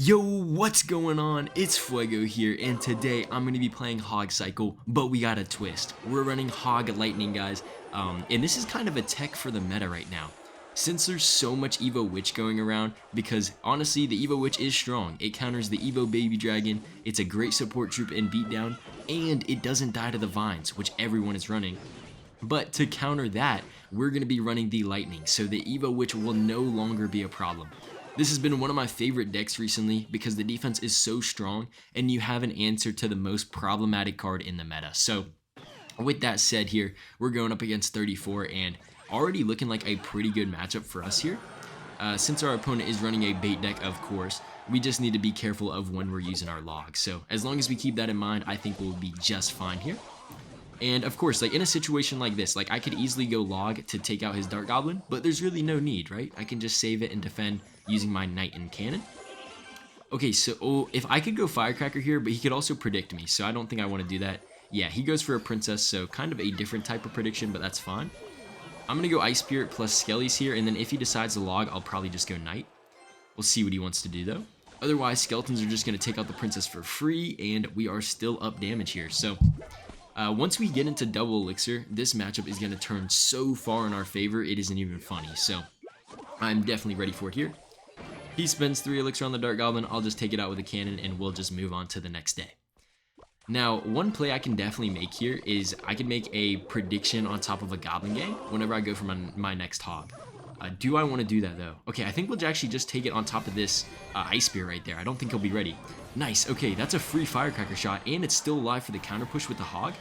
Yo, what's going on? It's Fuego here, and today I'm going to be playing Hog Cycle, but we got a twist. We're running Hog Lightning, guys, and this is kind of a tech for the meta right now. Since there's so much Evo Witch going around, because honestly, the Evo Witch is strong. It counters the Evo Baby Dragon, it's a great support troop in beatdown, and it doesn't die to the vines, which everyone is running. But to counter that, we're going to be running the Lightning, so the Evo Witch will no longer be a problem. This has been one of my favorite decks recently because the defense is so strong and you have an answer to the most problematic card in the meta. So with that said here, we're going up against 34 and already looking like a pretty good matchup for us here. Since our opponent is running a bait deck, of course, we just need to be careful of when we're using our logs. So as long as we keep that in mind, I think we'll be just fine here. And of course, like in a situation like this, like I could easily go log to take out his Dart Goblin, but there's really no need, right? I can just save it and defend using my Knight and Cannon. Okay, so if I could go Firecracker here, but he could also predict me, so I don't think I want to do that. Yeah, he goes for a Princess, so kind of a different type of prediction, but that's fine. I'm going to go Ice Spirit plus Skellies here, and then if he decides to log, I'll probably just go Knight. We'll see what he wants to do, though. Otherwise, Skeletons are just going to take out the Princess for free, and we are still up damage here, so... once we get into double elixir, this matchup is going to turn so far in our favor, it isn't even funny. So I'm definitely ready for it here. He spends 3 elixir on the Dart Goblin, I'll just take it out with a cannon and we'll just move on to the next day. Now, one play I can definitely make here is I can make a prediction on top of a Goblin Gang whenever I go for my next Hog. Do I want to do that though? Okay, I think we'll actually just take it on top of this Ice Spear right there. I don't think he'll be ready. Nice, okay, that's a free Firecracker shot, and it's still alive for the counter push with the Hog.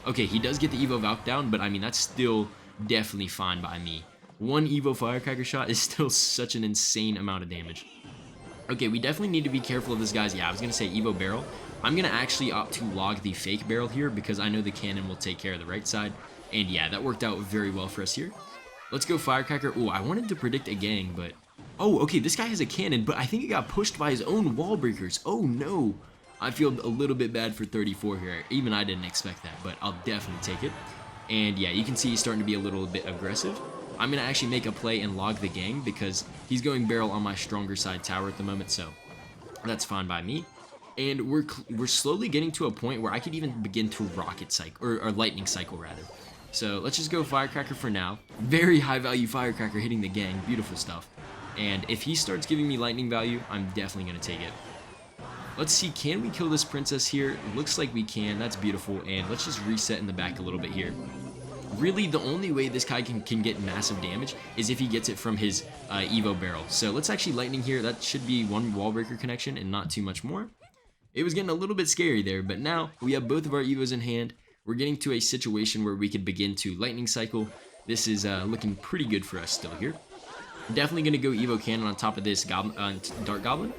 Okay, he does get the Evo Valk down, but I mean, that's still definitely fine by me. One Evo Firecracker shot is still such an insane amount of damage. Okay, we definitely need to be careful of this guy's, yeah, I was going to say Evo Barrel. I'm going to actually opt to log the fake barrel here because I know the cannon will take care of the right side. And yeah, that worked out very well for us here. Let's go Firecracker. Oh, I wanted to predict a gang, but... Oh, okay, this guy has a cannon, but I think he got pushed by his own wall breakers. Oh, no. I feel a little bit bad for 34 here. Even I didn't expect that, but I'll definitely take it. And yeah, you can see he's starting to be a little bit aggressive. I'm going to actually make a play and log the gang because he's going barrel on my stronger side tower at the moment, so that's fine by me. And we're slowly getting to a point where I could even begin to rocket cycle, or lightning cycle rather. So let's just go Firecracker for now. Very high value Firecracker hitting the gang, beautiful stuff. And if he starts giving me lightning value, I'm definitely going to take it. Let's see, can we kill this Princess here? Looks like we can, that's beautiful. And let's just reset in the back a little bit here. Really, the only way this guy can get massive damage is if he gets it from his Evo Barrel. So let's actually lightning here. That should be one wall breaker connection and not too much more. It was getting a little bit scary there, but now we have both of our Evos in hand. We're getting to a situation where we could begin to lightning cycle. This is looking pretty good for us still here. Definitely going to go Evo Cannon on top of this Dart Goblin.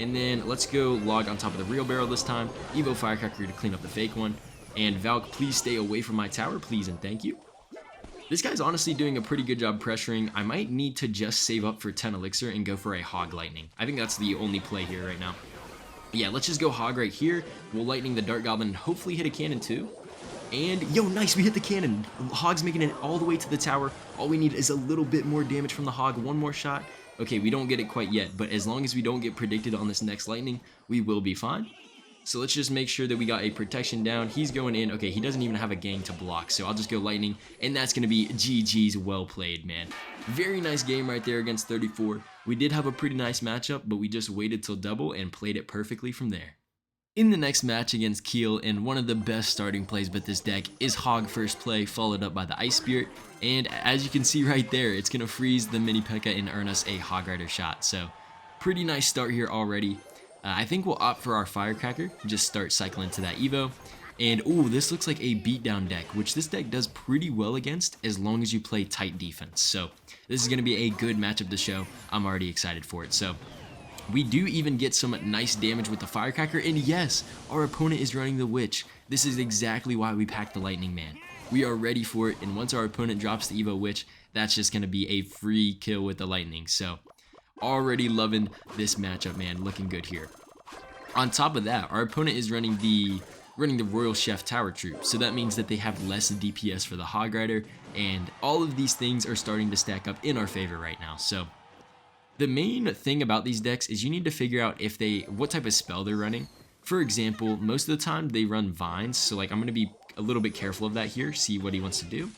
And then let's go log on top of the real barrel this time. Evo Firecracker to clean up the fake one. And Valk, please stay away from my tower, please and thank you. This guy's honestly doing a pretty good job pressuring. I might need to just save up for 10 elixir and go for a Hog Lightning. I think that's the only play here right now. Yeah, let's just go Hog right here. We'll lightning the Dart Goblin and hopefully hit a cannon too. And, yo, nice, we hit the cannon. Hog's making it all the way to the tower. All we need is a little bit more damage from the Hog. One more shot. Okay, we don't get it quite yet, but as long as we don't get predicted on this next lightning, we will be fine. So let's just make sure that we got a protection down. He's going in. Okay, he doesn't even have a gang to block, so I'll just go lightning, and that's going to be GG's. Well played, man. Very nice game right there against 34. We did have a pretty nice matchup, but we just waited till double and played it perfectly from there. In the next match against Keel, and one of the best starting plays with this deck is Hog first play, followed up by the Ice Spirit, and as you can see right there, it's going to freeze the mini Pekka and earn us a Hog Rider shot, so pretty nice start here already. I think we'll opt for our Firecracker, just start cycling to that Evo, and ooh, this looks like a beatdown deck, which this deck does pretty well against as long as you play tight defense, so this is going to be a good matchup to show. I'm already excited for it, so... We do even get some nice damage with the Firecracker, and yes, our opponent is running the Witch. This is exactly why we packed the Lightning Man. We are ready for it, and once our opponent drops the Evo Witch, that's just going to be a free kill with the Lightning. So, already loving this matchup, man. Looking good here. On top of that, our opponent is running the Royal Chef Tower Troop, so that means that they have less DPS for the Hog Rider, and all of these things are starting to stack up in our favor right now. So, The main thing about these decks is you need to figure out what type of spell they're running. For example, most of the time they run vines, so like I'm going to be a little bit careful of that here, see what he wants to do.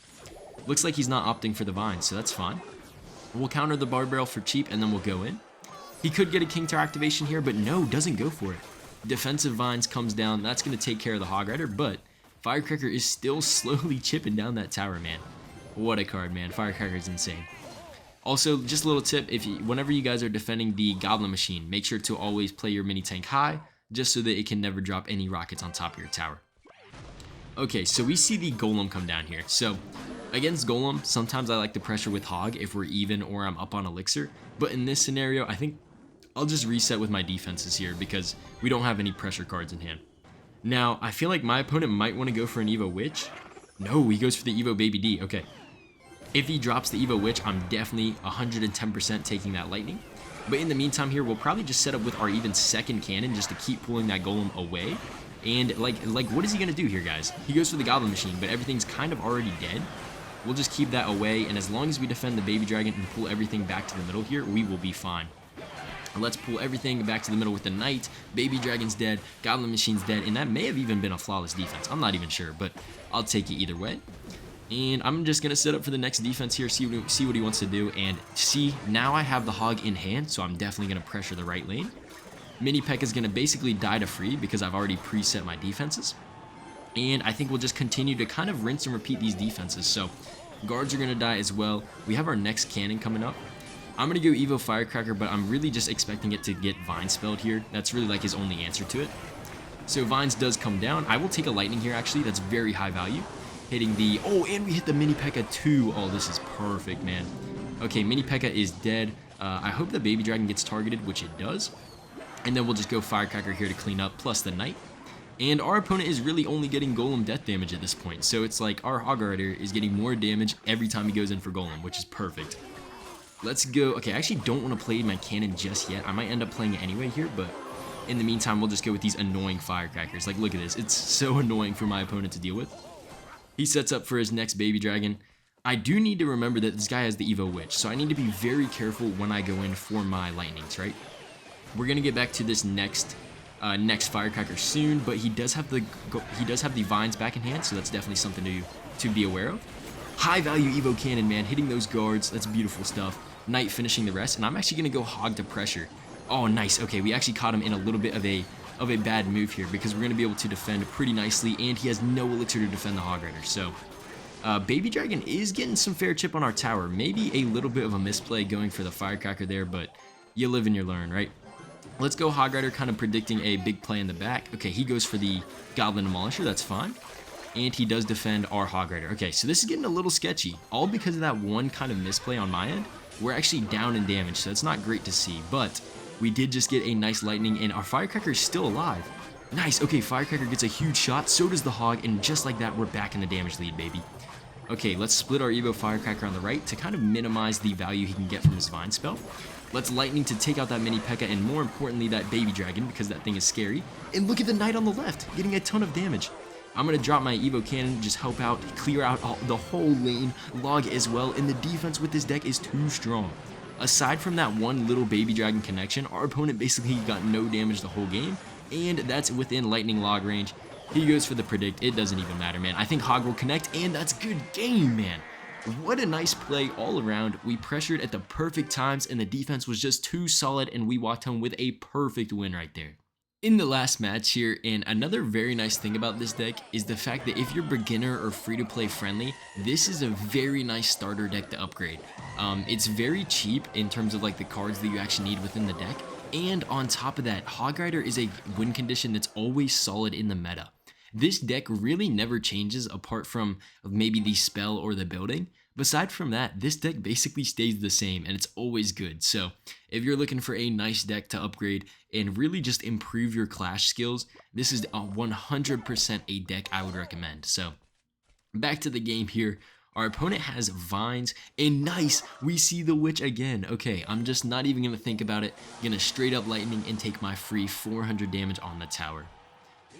Looks like he's not opting for the vines, so that's fine. We'll counter the Bar Barrel for cheap, and then we'll go in. He could get a King Tower activation here, but no, doesn't go for it. Defensive Vines comes down, that's going to take care of the Hog Rider, but Firecracker is still slowly chipping down that tower, man. What a card, man. Firecracker is insane. Also, just a little tip, whenever you guys are defending the Goblin Machine, make sure to always play your mini tank high, just so that it can never drop any rockets on top of your tower. Okay, so we see the Golem come down here. So, against Golem, sometimes I like to pressure with Hog if we're even or I'm up on Elixir, but in this scenario, I think I'll just reset with my defenses here because we don't have any pressure cards in hand. Now, I feel like my opponent might want to go for an Evo Witch. No, he goes for the Evo Baby D. Okay. If he drops the Evo Witch, I'm definitely 110% taking that Lightning. But in the meantime here, we'll probably just set up with our even second cannon just to keep pulling that Golem away. And like what is he going to do here, guys? He goes for the Goblin Machine, but everything's kind of already dead. We'll just keep that away, and as long as we defend the Baby Dragon and pull everything back to the middle here, we will be fine. Let's pull everything back to the middle with the Knight. Baby Dragon's dead, Goblin Machine's dead, and that may have even been a flawless defense. I'm not even sure, but I'll take it either way. And I'm just going to set up for the next defense here, see what he wants to do, and see, now I have the Hog in hand, so I'm definitely going to pressure the right lane. Mini Pekka is going to basically die to free because I've already preset my defenses. And I think we'll just continue to kind of rinse and repeat these defenses. So guards are going to die as well. We have our next cannon coming up. I'm going to go Evo Firecracker, but I'm really just expecting it to get Vine spelled here. That's really like his only answer to it. So Vines does come down. I will take a Lightning here, actually. That's very high value. Hitting the... Oh, and we hit the Mini Pekka too. Oh, this is perfect, man. Okay, Mini Pekka is dead. I hope the Baby Dragon gets targeted, which it does. And then we'll just go Firecracker here to clean up, plus the Knight. And our opponent is really only getting Golem death damage at this point. So it's like our Hog Rider is getting more damage every time he goes in for Golem, which is perfect. Let's go. Okay, I actually don't want to play my cannon just yet. I might end up playing it anyway here, but in the meantime, we'll just go with these annoying Firecrackers. Like, look at this. It's so annoying for my opponent to deal with. He sets up for his next Baby Dragon. I do need to remember that this guy has the Evo Witch, so I need to be very careful when I go in for my Lightnings, right? We're going to get back to this next Firecracker soon, but he does have the Vines back in hand, so that's definitely something to be aware of. High value Evo Cannon, man, hitting those guards, that's beautiful stuff. Knight finishing the rest, and I'm actually going to go Hog to pressure. Oh, nice. Okay, we actually caught him in a little bit of a bad move here because we're going to be able to defend pretty nicely, and he has no Elixir to defend the Hog Rider. So, Baby Dragon is getting some fair chip on our tower. Maybe a little bit of a misplay going for the Firecracker there, but you live and you learn, right? Let's go Hog Rider, kind of predicting a big play in the back. Okay, he goes for the Goblin Demolisher, that's fine. And he does defend our Hog Rider. Okay, so this is getting a little sketchy. All because of that one kind of misplay on my end. We're actually down in damage, so that's not great to see. But we did just get a nice Lightning, and our Firecracker is still alive. Nice, okay, Firecracker gets a huge shot, so does the Hog, and just like that, we're back in the damage lead, baby. Okay, let's split our Evo Firecracker on the right to kind of minimize the value he can get from his Vine spell. Let's Lightning to take out that Mini Pekka, and more importantly, that Baby Dragon, because that thing is scary. And look at the Knight on the left, getting a ton of damage. I'm going to drop my Evo Cannon, just help out, clear out the whole lane, log as well, and the defense with this deck is too strong. Aside from that one little Baby Dragon connection, our opponent basically got no damage the whole game, and that's within Lightning log range. He goes for the Predict, it doesn't even matter, man. I think Hog will connect, and that's good game, man. What a nice play all around. We pressured at the perfect times, and the defense was just too solid, and we walked home with a perfect win right there. In the last match here, and another very nice thing about this deck is the fact that if you're beginner or free-to-play friendly, this is a very nice starter deck to upgrade. It's very cheap in terms of like the cards that you actually need within the deck, and on top of that, Hog Rider is a win condition that's always solid in the meta. This deck really never changes apart from maybe the spell or the building. Aside from that, this deck basically stays the same, and it's always good. So if you're looking for a nice deck to upgrade and really just improve your Clash skills, this is 100% a deck I would recommend. So back to the game here. Our opponent has Vines, and nice, we see the Witch again. Okay, I'm just not even going to think about it. I'm going to straight up Lightning and take my free 400 damage on the tower.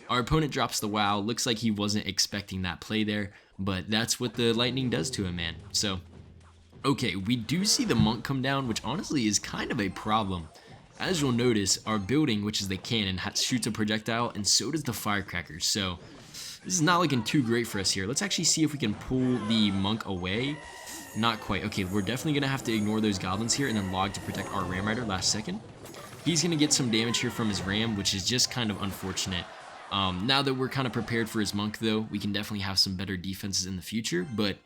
Our opponent drops the WoW. Looks like he wasn't expecting that play there, but that's what the Lightning does to him, man. So Okay, we do see the monk come down, which honestly is kind of a problem. As you'll notice, our building, which is the cannon, shoots a projectile, and so does the firecracker. So this is not looking too great for us here. Let's actually see if we can pull the monk away. Not quite. Okay, we're definitely going to have to ignore those goblins here and then log to protect our ram rider last second. He's going to get some damage here from his ram, which is just kind of unfortunate. Now that we're kind of prepared for his monk, though, we can definitely have some better defenses in the future, but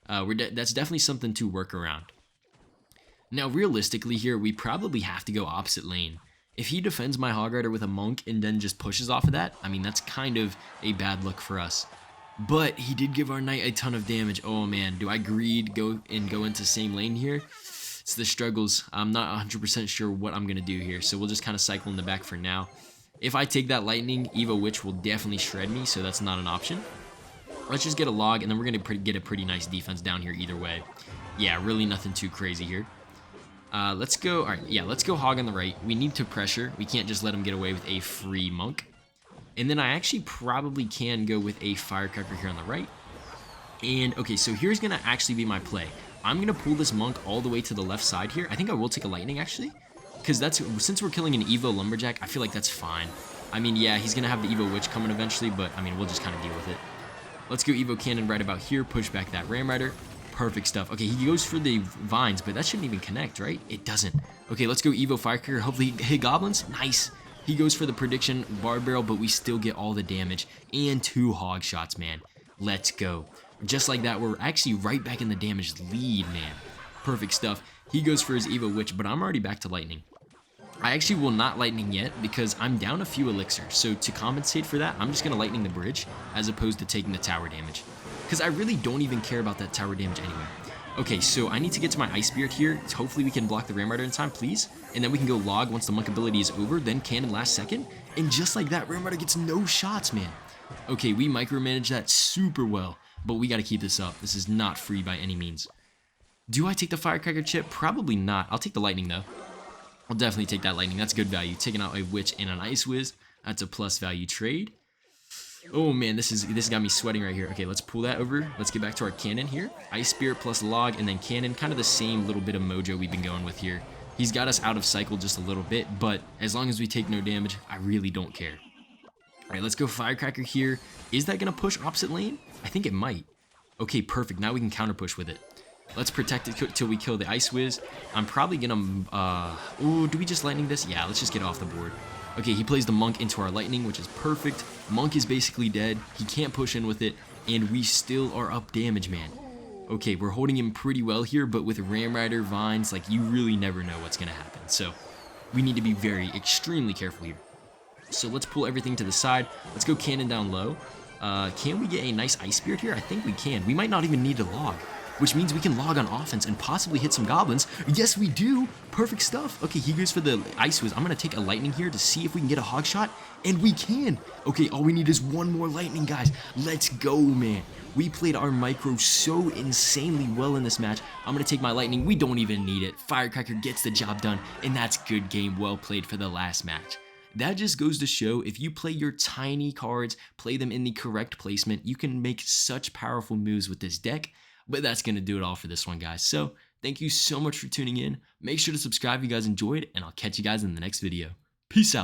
that's definitely something to work around. Now, realistically here, we probably have to go opposite lane. If he defends my Hog Rider with a monk and then just pushes off of that, I mean, that's kind of a bad look for us. But he did give our knight a ton of damage. Oh man, do I go into same lane here? It's the struggles. I'm not 100% sure what I'm going to do here, so we'll just kind of cycle in the back for now. If I take that lightning, Evo Witch will definitely shred me, so that's not an option. Let's just get a log, and then we're going to get a pretty nice defense down here either way. Yeah, really nothing too crazy here. Let's go, alright, yeah, let's go Hog on the right. We need to pressure. We can't just let him get away with a free monk. And then I actually probably can go with a firecracker here on the right. And, okay, so here's going to actually be my play. I'm going to pull this monk all the way to the left side here. I think I will take a lightning, actually. Because since we're killing an Evo Lumberjack, I feel like that's fine. I mean, yeah, he's going to have the Evo Witch coming eventually, but, I mean, we'll just kind of deal with it. Let's go Evo Cannon right about here, push back that Ram Rider. Perfect stuff. Okay, he goes for the vines, but that shouldn't even connect, right? It doesn't. Okay, let's go Evo Firecracker. Hopefully hit goblins. Nice. He goes for the prediction bar barrel, but we still get all the damage and 2 hog shots, man. Let's go. Just like that, we're actually right back in the damage lead, man. Perfect stuff. He goes for his Evo Witch, but I'm already back to lightning. I actually will not lightning yet because I'm down a few elixirs. So to compensate for that, I'm just going to lightning the bridge as opposed to taking the tower damage. Because I really don't even care about that tower damage anyway. Okay, so I need to get to my Ice Spirit here. Hopefully we can block the Ram Rider in time, please. And then we can go log once the monk ability is over, then cannon last second. And just like that, Ram Rider gets no shots, man. Okay, we micromanage that super well, but we got to keep this up. This is not free by any means. Do I take the Firecracker chip? Probably not. I'll take the Lightning, though. I'll definitely take that Lightning. That's good value. Taking out a Witch and an Ice Whiz. That's a plus value trade. Oh man, this got me sweating right here. Okay, let's pull that over. Let's get back to our cannon here. Ice Spirit plus log and then cannon. Kind of the same little bit of mojo we've been going with here. He's got us out of cycle just a little bit, but as long as we take no damage, I really don't care. Alright, let's go Firecracker here. Is that going to push opposite lane? I think it might. Okay, perfect. Now we can counter push with it. Let's protect it till we kill the Ice Whiz. I'm probably going to... ooh, do we just lightning this? Yeah, let's just get off the board. Okay, he plays the monk into our lightning, which is perfect. Monk is basically dead. He can't push in with it, and we still are up damage, man. Okay, we're holding him pretty well here, but with Ram Rider, Vines, like, you really never know what's going to happen. So, we need to be extremely careful here. So, let's pull everything to the side. Let's go cannon down low. Can we get a nice Ice Spirit here? I think we can. We might not even need to log, which means we can log on offense and possibly hit some goblins. Yes, we do. Perfect stuff. Okay, he goes for the Ice Whiz. I'm going to take a lightning here to see if we can get a hog shot, and we can. Okay, all we need is one more lightning, guys. Let's go, man. We played our micro so insanely well in this match. I'm going to take my lightning. We don't even need it. Firecracker gets the job done, and that's good game well played for the last match. That just goes to show if you play your tiny cards, play them in the correct placement, you can make such powerful moves with this deck. But that's going to do it all for this one, guys. So, thank you so much for tuning in. Make sure to subscribe if you guys enjoyed, and I'll catch you guys in the next video. Peace out.